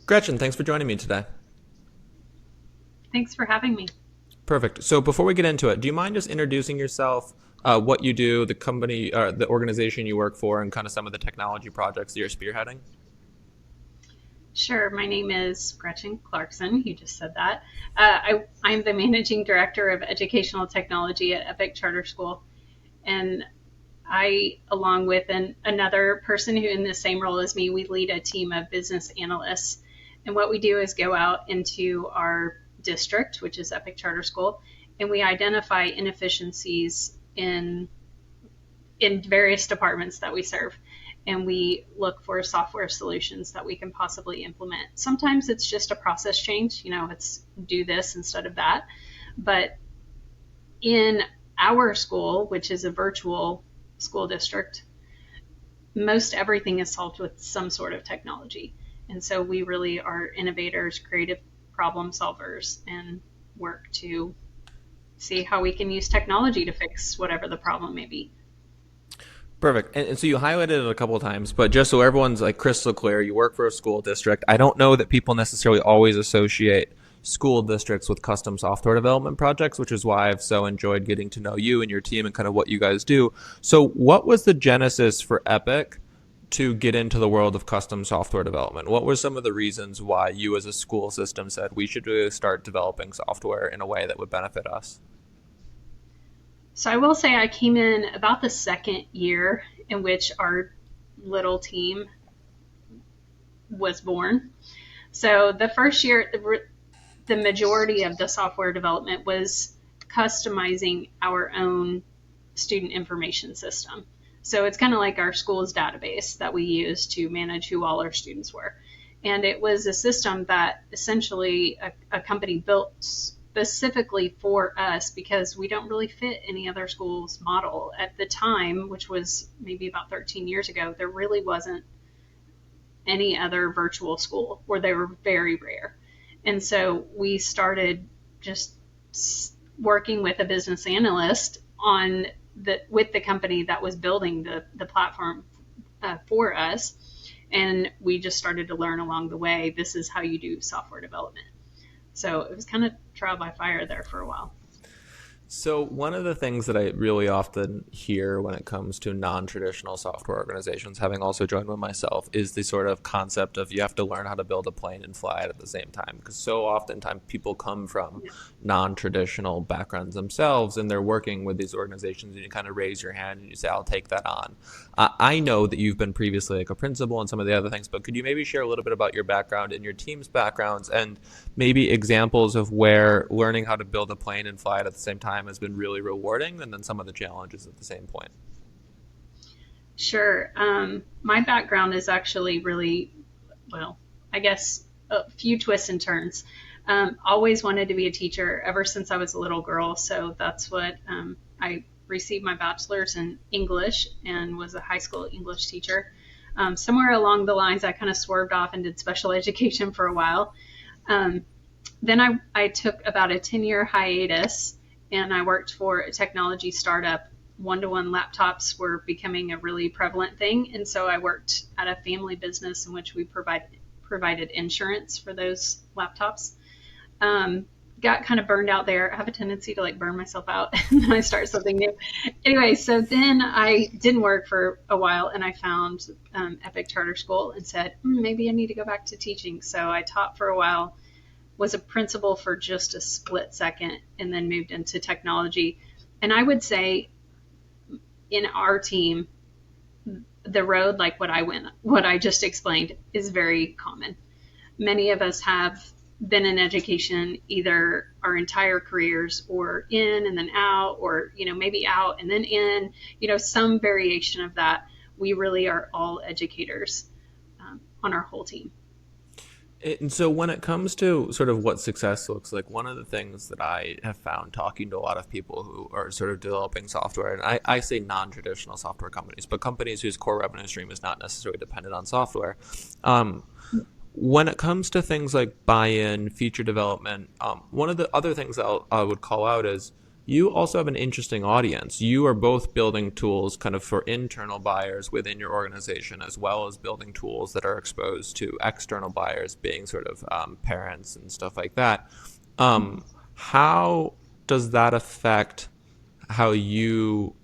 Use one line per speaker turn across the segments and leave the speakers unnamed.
Gretchen, thanks for joining me today.
Thanks for having me.
Perfect. So before we get into it, do you mind just introducing yourself, what you do, the company, the organization you work for, and kind of some of the technology projects that you're spearheading?
Sure, my name is Gretchen Clarkson. You just said that. I'm the managing director of educational technology at Epic Charter School, and I, along with another person who in the same role as me, we lead a team of business analysts. And what we do is go out into our district, which is Epic Charter School, and we identify inefficiencies in various departments that we serve. And we look for software solutions that we can possibly implement. Sometimes it's just a process change, it's do this instead of that. But in our school, which is a virtual school district, most everything is solved with some sort of technology. And so we really are innovators, creative problem solvers, and work to see how we can use technology to fix whatever the problem may be.
Perfect. And so you highlighted it a couple of times, but just so everyone's like crystal clear, you work for a school district. I don't know that people necessarily always associate school districts with custom software development projects, which is why I've so enjoyed getting to know you and your team and kind of what you guys do. So, what was the genesis for Epic to get into the world of custom software development? What were some of the reasons why you as a school system said we should really start developing software in a way that would benefit us?
So I will say I came in about the second year in which our little team was born. So the first year, the majority of the software development was customizing our own student information system. So it's kind of like our school's database that we use to manage who all our students were. And it was a system that essentially a company built specifically for us because we don't really fit any other school's model. At the time, which was maybe about 13 years ago, there really wasn't any other virtual school, or they were very rare. And so we started just working with a business analyst on with the company that was building the platform for us. And we just started to learn along the way, this is how you do software development. So it was kind of trial by fire there for a while.
So, one of the things that I really often hear when it comes to non traditional software organizations, having also joined one myself, is the sort of concept of you have to learn how to build a plane and fly it at the same time. Because so oftentimes people come from
Yeah.
non traditional backgrounds themselves and they're working with these organizations, and you kind of raise your hand and you say, I'll take that on. I know that you've been previously like a principal and some of the other things, but could you maybe share a little bit about your background and your team's backgrounds and maybe examples of where learning how to build a plane and fly it at the same time has been really rewarding, and then some of the challenges at the same point?
Sure. My background is actually really, well, I guess a few twists and turns. Always wanted to be a teacher ever since I was a little girl. So that's what I received my bachelor's in English and was a high school English teacher. Somewhere along the lines, I kind of swerved off and did special education for a while. Um, then I took about a 10-year hiatus and I worked for a technology startup. One-to-one laptops were becoming a really prevalent thing. And so I worked at a family business in which we provided insurance for those laptops. Got kind of burned out there. I have a tendency to like burn myself out and then I start something new. Anyway, so then I didn't work for a while and I found Epic Charter School and said, maybe I need to go back to teaching. So I taught for a while, was a principal for just a split second, and then moved into technology. And I would say in our team, the road, like what I just explained, is very common. Many of us have been in education either our entire careers or in and then out, or, maybe out and then in, some variation of that. We really are all educators on our whole team.
And so, when it comes to sort of what success looks like, one of the things that I have found talking to a lot of people who are sort of developing software, and I say non traditional software companies, but companies whose core revenue stream is not necessarily dependent on software. Um, when it comes to things like buy in, feature development, one of the other things I would call out is you also have an interesting audience. You are both building tools kind of for internal buyers within your organization, as well as building tools that are exposed to external buyers, being sort of parents and stuff like that. How does that affect how you,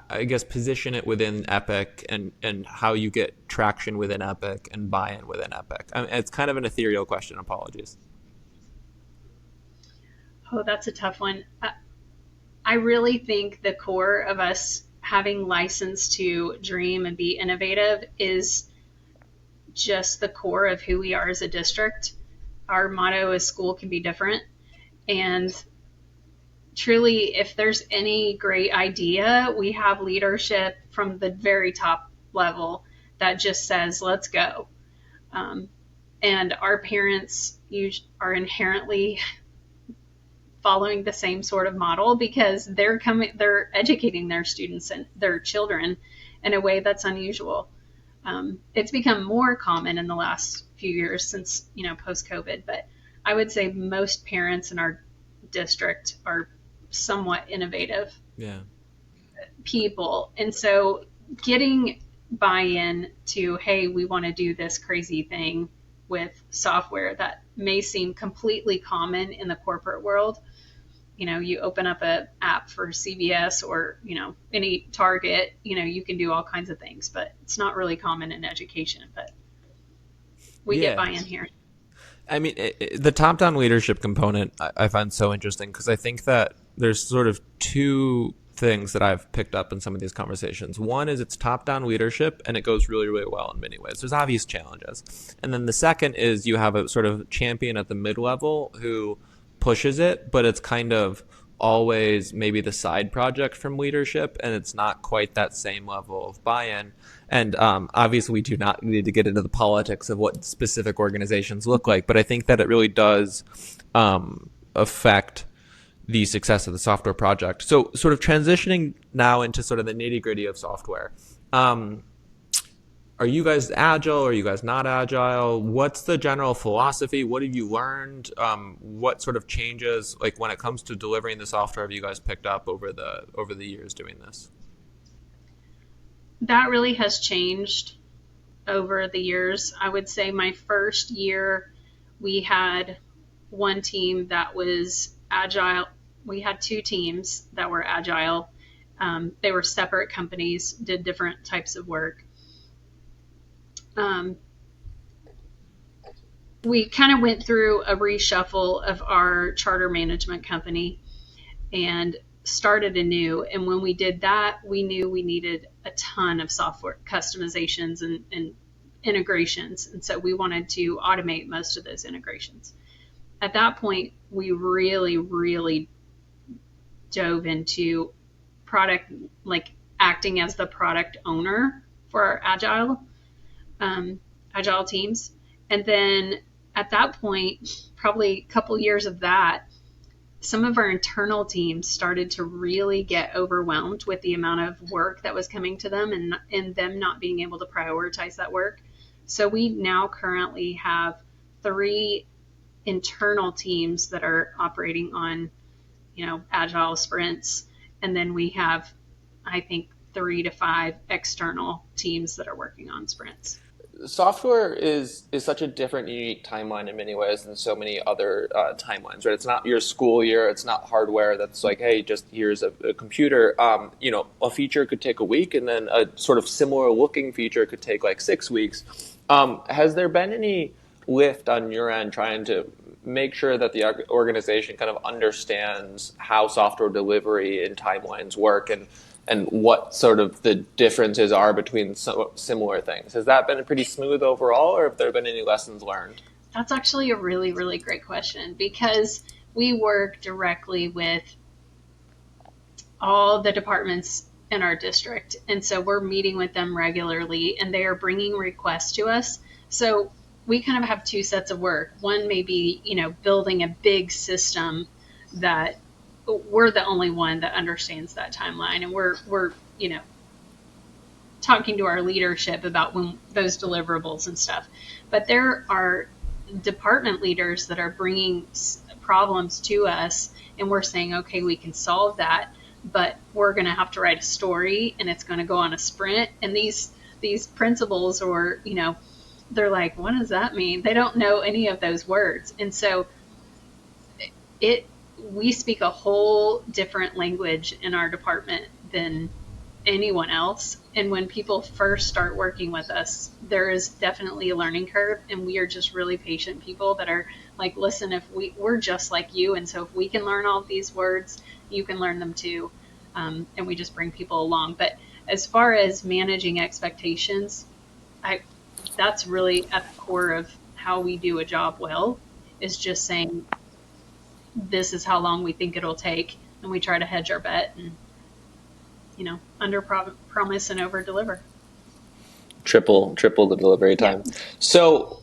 I guess, position it within Epic, and how you get traction within Epic and buy-in within Epic? I mean, it's kind of an ethereal question. Apologies.
Oh, that's a tough one. I really think the core of us having license to dream and be innovative is just the core of who we are as a district. Our motto is school can be different. And truly, if there's any great idea, we have leadership from the very top level that just says, let's go. Um, and our parents are inherently following the same sort of model because they're educating their students and their children in a way that's unusual. It's become more common in the last few years since, post COVID, but I would say most parents in our district are somewhat innovative
Yeah.
people. And so getting buy-in to, hey, we want to do this crazy thing with software that may seem completely common in the corporate world. You open up an app for CVS or, any Target, you can do all kinds of things, but it's not really common in education, but we get
Yeah.
buy-in here.
I mean, the top-down leadership component I find so interesting because I think that there's sort of two things that I've picked up in some of these conversations. One is it's top-down leadership, and it goes really, really well in many ways. There's obvious challenges. And then the second is you have a sort of champion at the mid-level who pushes it, but it's kind of always maybe the side project from leadership, and it's not quite that same level of buy-in. And obviously, we do not need to get into the politics of what specific organizations look like, but I think that it really does affect the success of the software project. So, sort of transitioning now into sort of the nitty gritty of software. Um, are you guys agile? Are you guys not agile? What's the general philosophy? What have you learned? What sort of changes, like when it comes to delivering the software, have you guys picked up over the years doing this?
That really has changed over the years. I would say my first year, we had one team that was agile. We had two teams that were agile. They were separate companies, did different types of work. Um, we kind of went through a reshuffle of our charter management company and started anew. And when we did that, we knew we needed a ton of software customizations and integrations. And so we wanted to automate most of those integrations. At that point, we really, really dove into product, like acting as the product owner for our agile teams. And then at that point, probably a couple years of that, some of our internal teams started to really get overwhelmed with the amount of work that was coming to them and them not being able to prioritize that work. So we now currently have 3 internal teams that are operating on, agile sprints. And then we have, I think, 3 to 5 external teams that are working on sprints.
Software is such a different, unique timeline in many ways than so many other timelines, right? It's not your school year. It's not hardware that's like, hey, just here's a computer. A feature could take a week, and then a sort of similar looking feature could take like 6 weeks. Has there been any lift on your end trying to make sure that the organization kind of understands how software delivery and timelines work, and what sort of the differences are between similar things? Has that been pretty smooth overall, or have there been any lessons learned?
That's actually a really, really great question because we work directly with all the departments in our district. And so we're meeting with them regularly and they are bringing requests to us. So we kind of have two sets of work. One may be, building a big system that we're the only one that understands that timeline. And we're talking to our leadership about when those deliverables and stuff. But there are department leaders that are bringing problems to us, and we're saying, okay, we can solve that, but we're going to have to write a story, and it's going to go on a sprint. And these principals, or they're like, what does that mean? They don't know any of those words, and so it we speak a whole different language in our department than anyone else. And when people first start working with us, there is definitely a learning curve, and we are just really patient people that are like, listen, if we're just like you, and so if we can learn all these words, you can learn them too. And we just bring people along. But as far as managing expectations, I that's really at the core of how we do a job well, is just saying this is how long we think it'll take, and we try to hedge our bet and under promise and over deliver.
Triple the delivery
Yeah.
time. So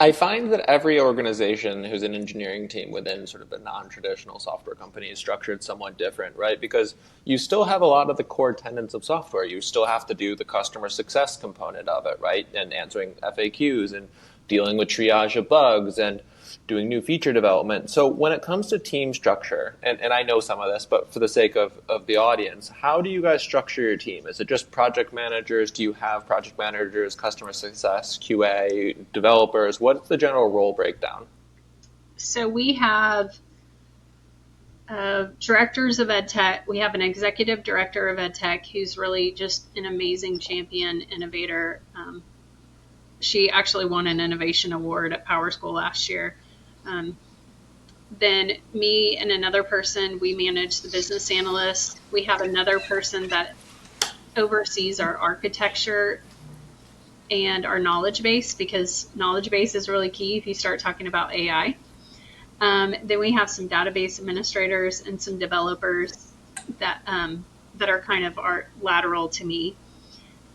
I find that every organization who's an engineering team within sort of a non-traditional software company is structured somewhat different, right? Because you still have a lot of the core tenets of software. You still have to do the customer success component of it, right? And answering FAQs and dealing with triage of bugs and doing new feature development. So when it comes to team structure, and I know some of this, but for the sake of the audience, how do you guys structure your team? Is it just project managers? Do you have project managers, customer success, QA, developers? What's the general role breakdown?
So we have directors of EdTech. We have an executive director of EdTech who's really just an amazing champion innovator. She actually won an innovation award at Power School last year. Um, then me and another person, we manage the business analyst. We have another person that oversees our architecture and our knowledge base, because knowledge base is really key if you start talking about AI. Then we have some database administrators and some developers that are kind of our lateral to me.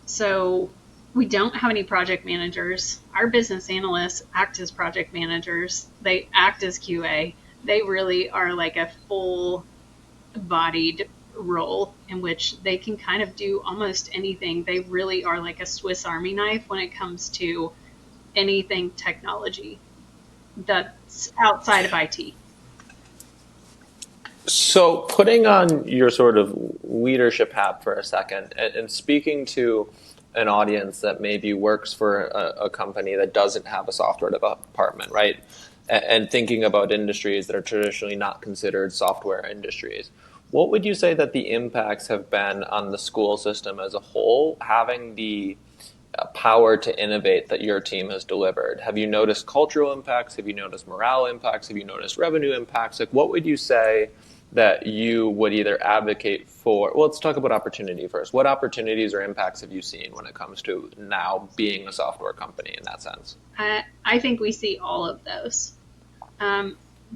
So we don't have any project managers. Our business analysts act as project managers. They act as QA. They really are like a full bodied role in which they can kind of do almost anything. They really are like a Swiss Army knife when it comes to anything technology that's outside of IT.
So putting on your sort of leadership hat for a second and speaking to an audience that maybe works for a company that doesn't have a software department, right? And thinking about industries that are traditionally not considered software industries, what would you say that the impacts have been on the school system as a whole, having the power to innovate that your team has delivered? Have you noticed cultural impacts? Have you noticed morale impacts? Have you noticed revenue impacts? Like, what would you say that you would either advocate for? Well, let's talk about opportunity first. What opportunities or impacts have you seen when it comes to now being a software company in that sense?
I think we see all of those.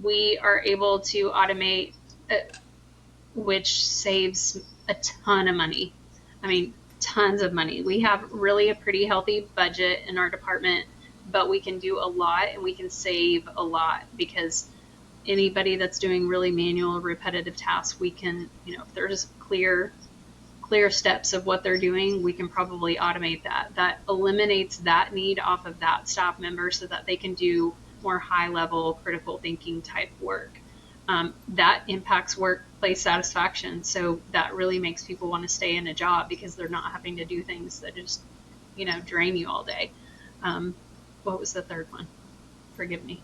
We are able to automate, which saves a ton of money. I mean, tons of money. We have really a pretty healthy budget in our department, but we can do a lot and we can save a lot, because anybody that's doing really manual, repetitive tasks, we can, if there's clear steps of what they're doing, we can probably automate that. That eliminates that need off of that staff member so that they can do more high level critical thinking type work. That impacts workplace satisfaction. So that really makes people want to stay in a job, because they're not having to do things that just, drain you all day. What was the third one? Forgive me.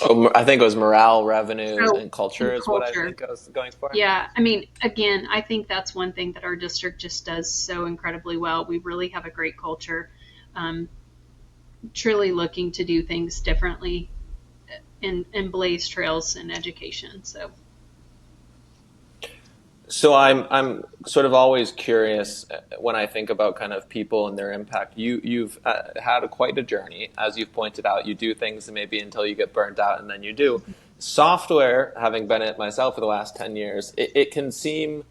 Oh, I think it was morale, revenue,
Oh,
and culture
and
is what I
culture.
think I was going for.
Yeah, I mean, again, I think that's one thing that our district just does so incredibly well. We really have a great culture, um, truly looking to do things differently and blaze trails in education. So,
So I'm sort of always curious when I think about kind of people and their impact. You've had quite a journey, as you've pointed out. You do things maybe until you get burnt out, and then you do. Software, having been it myself for the last 10 years, it can seem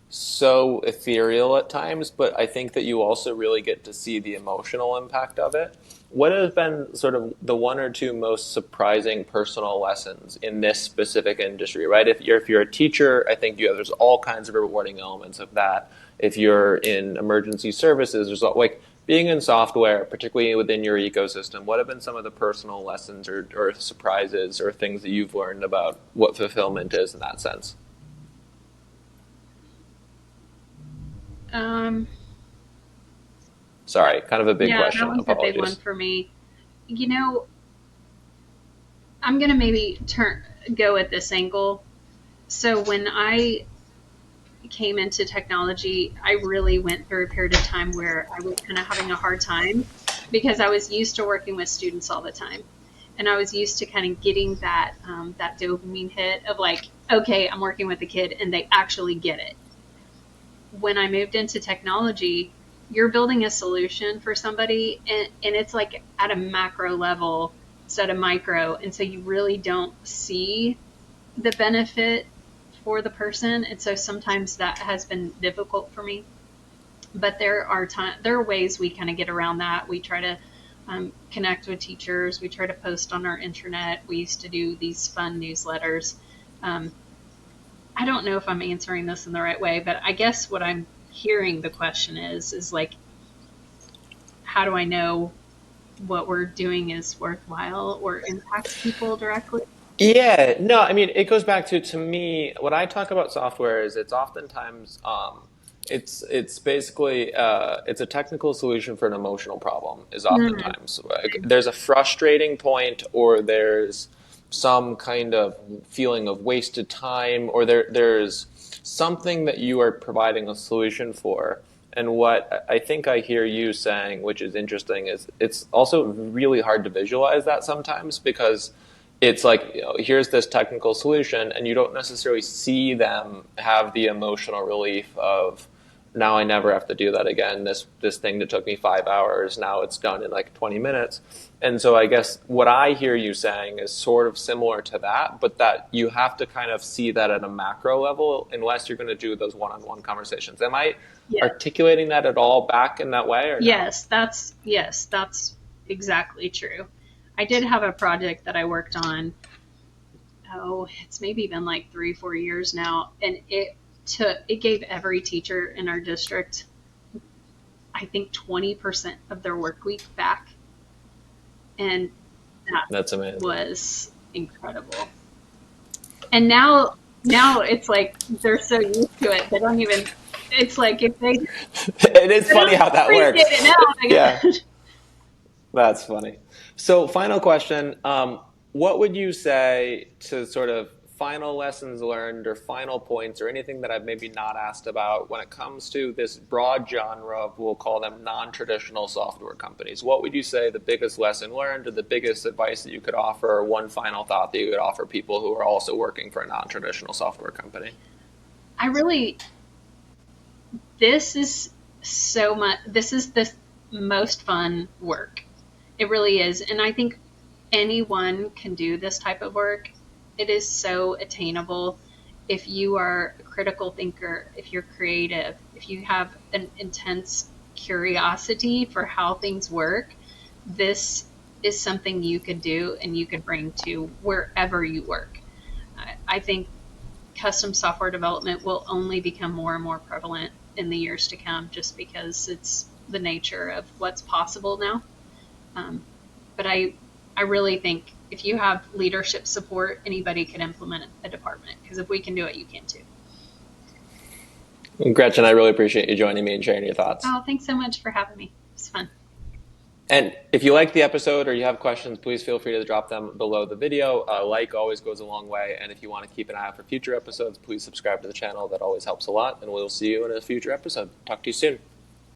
so ethereal at times, but I think that you also really get to see the emotional impact of it. What has been sort of the one or two most surprising personal lessons in this specific industry, right? If you're a teacher, I think there's all kinds of rewarding elements of that. If you're in emergency services, like being in software, particularly within your ecosystem, what have been some of the personal lessons or surprises or things that you've learned about what fulfillment is in that sense?
Um,
Sorry, kind of a big
yeah, that
question.
one's a big one
Apologies.
for me. You know, I'm gonna maybe turn go at this angle. So when I came into technology, I really went through a period of time where I was kind of having a hard time because I was used to working with students all the time. And I was used to kind of getting that dopamine hit of like, okay, I'm working with a kid and they actually get it. When I moved into technology, you're building a solution for somebody and it's like at a macro level instead of micro. And so you really don't see the benefit for the person. And so sometimes that has been difficult for me. But there are ways we kind of get around that. We try to connect with teachers. We try to post on our intranet. We used to do these fun newsletters. Um, I don't know if I'm answering this in the right way, but I guess what I'm hearing the question is like, how do I know what we're doing is worthwhile or impacts people directly?
Yeah, no, I mean, it goes back to me, when I talk about software is it's oftentimes, it's basically, it's a technical solution for an emotional problem is
Mm,
oftentimes. Like, there's a frustrating point or there's some kind of feeling of wasted time or there's something that you are providing a solution for. And what I think I hear you saying, which is interesting, is it's also really hard to visualize that sometimes because it's like, here's this technical solution, and you don't necessarily see them have the emotional relief of now I never have to do that again. This thing that took me 5 hours, now it's done in like 20 minutes. And so I guess what I hear you saying is sort of similar to that, but that you have to kind of see that at a macro level unless you're going to do those one-on-one conversations. Am I
yeah.
articulating that at all back in that way or no?
Yes, that's exactly true. I did have a project that I worked on. Oh, it's maybe been like 3, 4 years now, and it gave every teacher in our district, I think, 20% of their work week back, and that
That's amazing.
was incredible. And now it's like they're so used to it, they don't even. It's like if
It is
they
funny
don't
how that
appreciate
works.
it now, I
Yeah.
guess.
That's funny. So, final question. What would you say to sort of final lessons learned or final points or anything that I've maybe not asked about when it comes to this broad genre of, we'll call them non-traditional software companies? What would you say the biggest lesson learned or the biggest advice that you could offer or one final thought that you could offer people who are also working for a non-traditional software company?
I really, this is so much, this is the most fun work. It really is. And I think anyone can do this type of work. It is so attainable if you are a critical thinker, if you're creative, if you have an intense curiosity for how things work. This is something you could do and you could bring to wherever you work. I think custom software development will only become more and more prevalent in the years to come just because it's the nature of what's possible now. Um, but I really think if you have leadership support, anybody can implement a department because if we can do it, you can too.
Gretchen, I really appreciate you joining me and sharing your thoughts.
Oh, thanks so much for having me. It's fun.
And if you like the episode or you have questions, please feel free to drop them below the video. Like always goes a long way. And if you want to keep an eye out for future episodes, please subscribe to the channel. That always helps a lot. And we'll see you in a future episode. Talk to you soon.